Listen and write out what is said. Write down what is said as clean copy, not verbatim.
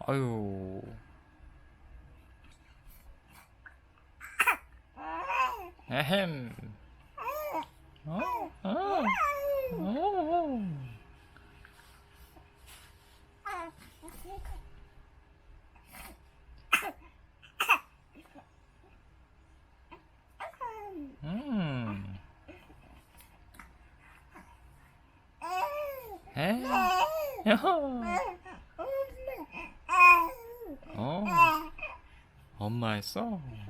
아유. 에헴. 어? 어? 어? 음. 에? 여호. 어. 엄마 했어? 음.